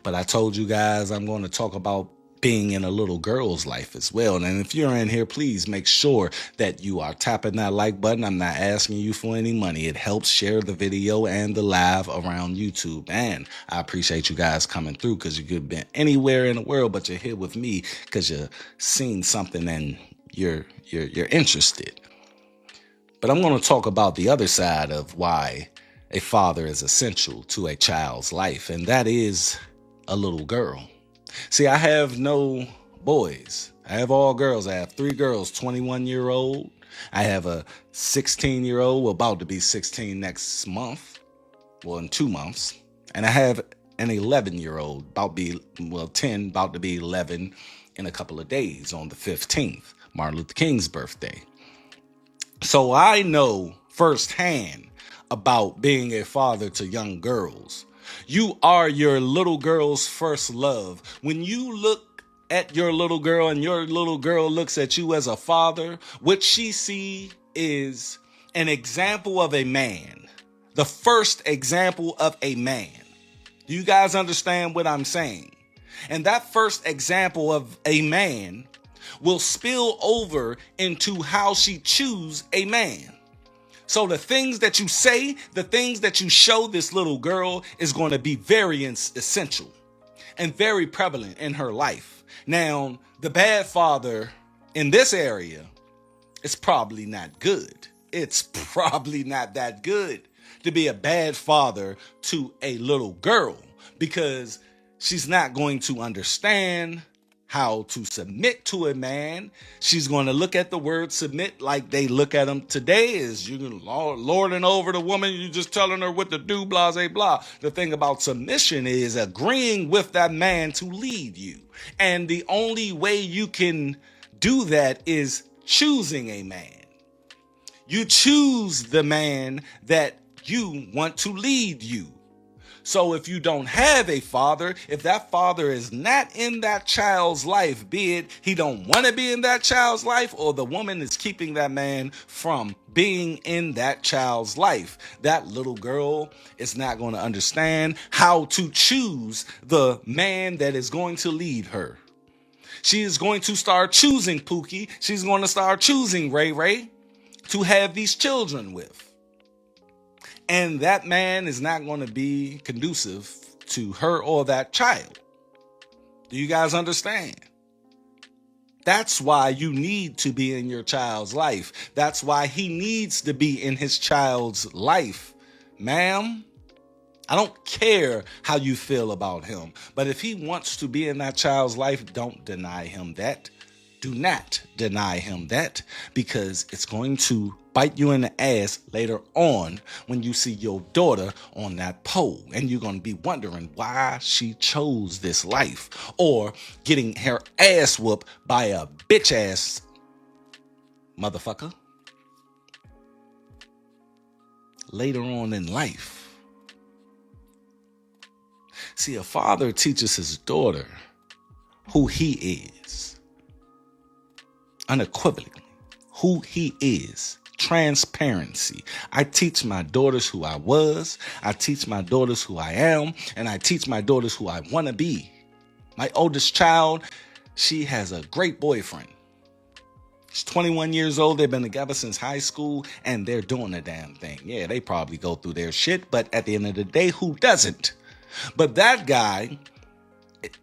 But I told you guys I'm going to talk about being in a little girl's life as well. And if you're in here, please make sure that you are tapping that like button. I'm not asking you for any money. It helps share the video and the live around YouTube. And I appreciate you guys coming through, because you could have been anywhere in the world, but you're here with me because you've seen something and you're interested. But I'm going to talk about the other side of why a father is essential to a child's life, and that is a little girl. See, I have no boys. I have all girls. I have 3 girls, 21-year-old. I have a 16-year-old, about to be 16 next month, well, in 2 months. And I have an 11-year-old, 10, about to be 11 in a couple of days on the 15th, Martin Luther King's birthday. So I know firsthand about being a father to young girls. You are your little girl's first love. When you look at your little girl and your little girl looks at you as a father, what she sees is an example of a man. The first example of a man. Do you guys understand what I'm saying? And that first example of a man will spill over into how she chooses a man. So the things that you say, the things that you show this little girl is going to be very essential and very prevalent in her life. Now, the bad father in this area is probably not good. It's probably not that good to be a bad father to a little girl, because she's not going to understand how to submit to a man. She's going to look at the word submit like they look at them today, is you lording over the woman, you just telling her what to do, blah, blah, blah. The thing about submission is agreeing with that man to lead you. And the only way you can do that is choosing a man. You choose the man that you want to lead you. So if you don't have a father, if that father is not in that child's life, be it he don't want to be in that child's life, or the woman is keeping that man from being in that child's life, that little girl is not going to understand how to choose the man that is going to lead her. She is going to start choosing Pookie. She's going to start choosing Ray Ray to have these children with. And that man is not going to be conducive to her or that child. Do you guys understand? That's why you need to be in your child's life. That's why he needs to be in his child's life. Ma'am, I don't care how you feel about him, but if he wants to be in that child's life, don't deny him that. Do not deny him that, because it's going to bite you in the ass later on when you see your daughter on that pole, and you're going to be wondering why she chose this life, or getting her ass whooped by a bitch ass motherfucker later on in life. See, a father teaches his daughter who he is, unequivocally, who he is. Transparency. I teach my daughters who I was, I teach my daughters who I am, and I teach my daughters who I want to be. My oldest child, she has a great boyfriend. She's 21 years old. They've been together since high school, and they're doing the damn thing. Yeah, they probably go through their shit, but at the end of the day, who doesn't? But that guy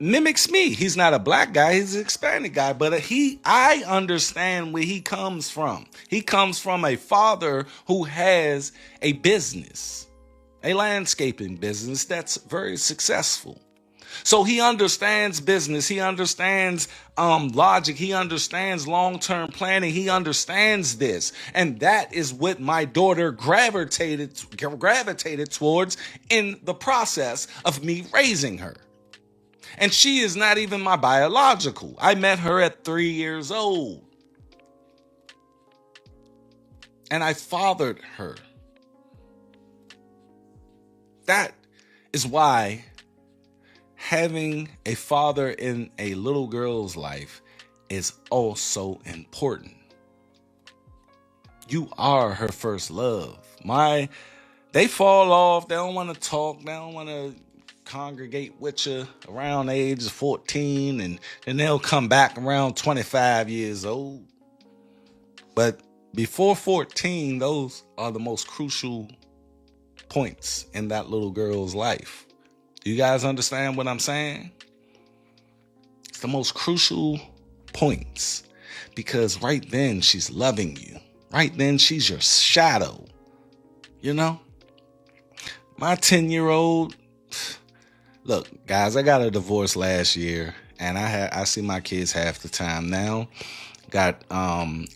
mimics me. He's not a black guy, he's an Hispanic guy, but I understand where he comes from. He comes from a father who has a business, a landscaping business that's very successful. So he understands business, he understands logic, he understands long-term planning, he understands this. And that is what my daughter gravitated towards in the process of me raising her. And she is not even my biological. I met her at 3 years old. And I fathered her. That is why having a father in a little girl's life is also important. You are her first love. They fall off. They don't want to talk. They don't want to congregate with you around the age of 14, and then they'll come back around 25 years old. But before 14, those are the most crucial points in that little girl's life. Do you guys understand what I'm saying? It's the most crucial points, because right then she's loving you. Right then she's your shadow. You know? My 10-year-old, look, guys, I got a divorce last year, and I see my kids half the time now. Got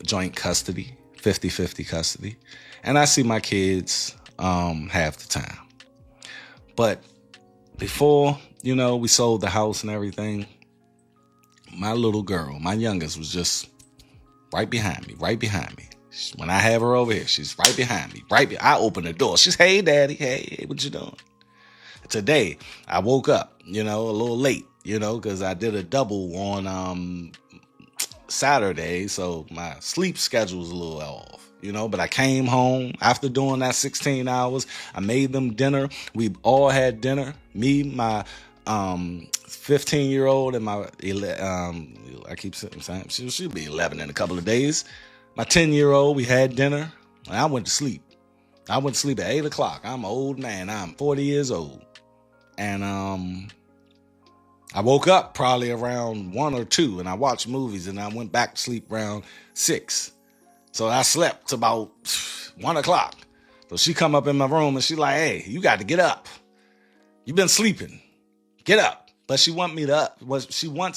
joint custody, 50-50 custody. And I see my kids half the time. But before, we sold the house and everything, my little girl, my youngest, was just right behind me. When I have her over here, she's right behind me. I open the door. She's, hey, daddy. Hey, what you doing? Today, I woke up, a little late, because I did a double on Saturday. So my sleep schedule was a little off, but I came home after doing that 16 hours. I made them dinner. We all had dinner. Me, my 15-year-old, and my, I keep saying, she'll be 11 in a couple of days. My 10-year-old, we had dinner, and I went to sleep. I went to sleep at 8 o'clock. I'm an old man. I'm 40 years old. And I woke up probably around 1 or 2, and I watched movies, and I went back to sleep around 6. So I slept about 1 o'clock. So she come up in my room, and she like, hey, you got to get up. You've been sleeping. Get up. But she wants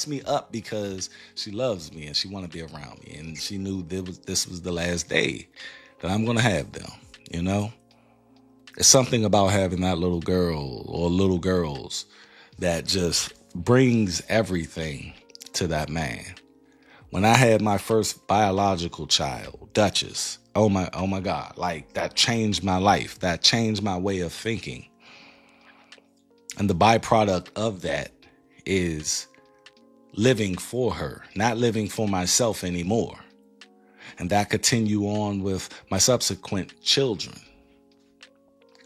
me up because she loves me and she want to be around me. And she knew this was the last day that I'm going to have them, It's something about having that little girl or little girls that just brings everything to that man. When I had my first biological child, Duchess, oh my God, like that changed my life. That changed my way of thinking. And the byproduct of that is living for her, not living for myself anymore. And that continue on with my subsequent children.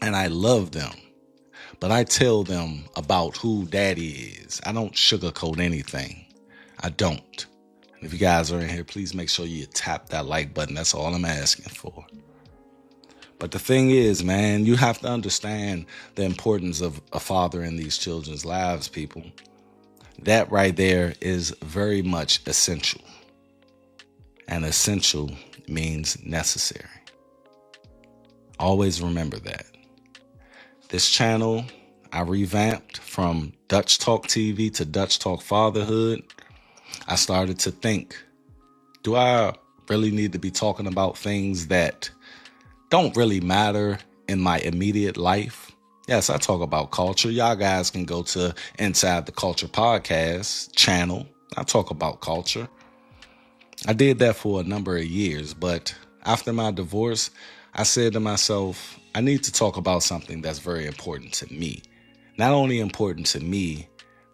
And I love them, but I tell them about who daddy is. I don't sugarcoat anything. I don't. And if you guys are in here, please make sure you tap that like button. That's all I'm asking for. But the thing is, man, you have to understand the importance of a father in these children's lives, people. That right there is very much essential. And essential means necessary. Always remember that. This channel, I revamped from Dutch Talk TV to Dutch Talk Fatherhood. I started to think, do I really need to be talking about things that don't really matter in my immediate life? Yes, I talk about culture. Y'all guys can go to Inside the Culture podcast channel. I talk about culture. I did that for a number of years, but after my divorce, I said to myself, I need to talk about something that's very important to me. Not only important to me,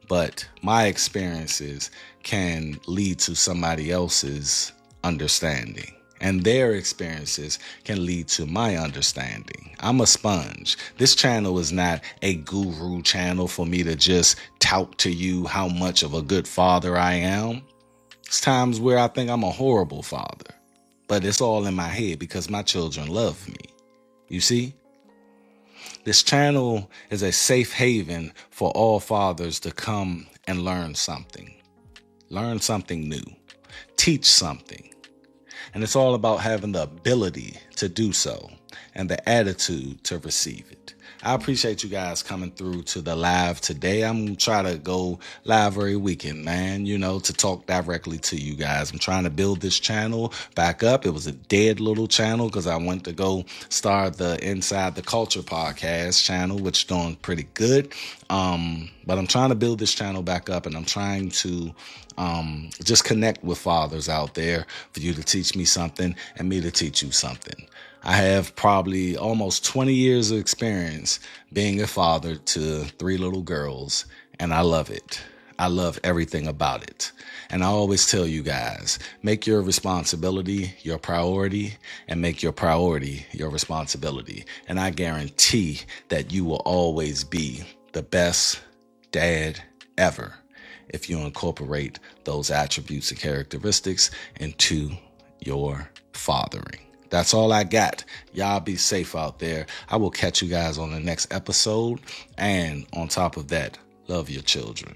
but my experiences can lead to somebody else's understanding. And their experiences can lead to my understanding. I'm a sponge. This channel is not a guru channel for me to just tout to you how much of a good father I am. It's times where I think I'm a horrible father. But it's all in my head because my children love me. You see? This channel is a safe haven for all fathers to come and learn something. Learn something new. Teach something. And it's all about having the ability to do so and the attitude to receive it. I appreciate you guys coming through to the live today. I'm going to try to go live every weekend, man, to talk directly to you guys. I'm trying to build this channel back up. It was a dead little channel because I went to go start the Inside the Culture podcast channel, which is doing pretty good. But I'm trying to build this channel back up, and I'm trying to just connect with fathers out there for you to teach me something and me to teach you something. I have probably almost 20 years of experience being a father to 3 little girls, and I love it. I love everything about it. And I always tell you guys, make your responsibility your priority and make your priority your responsibility. And I guarantee that you will always be the best dad ever if you incorporate those attributes and characteristics into your fathering. That's all I got. Y'all be safe out there. I will catch you guys on the next episode. And on top of that, love your children.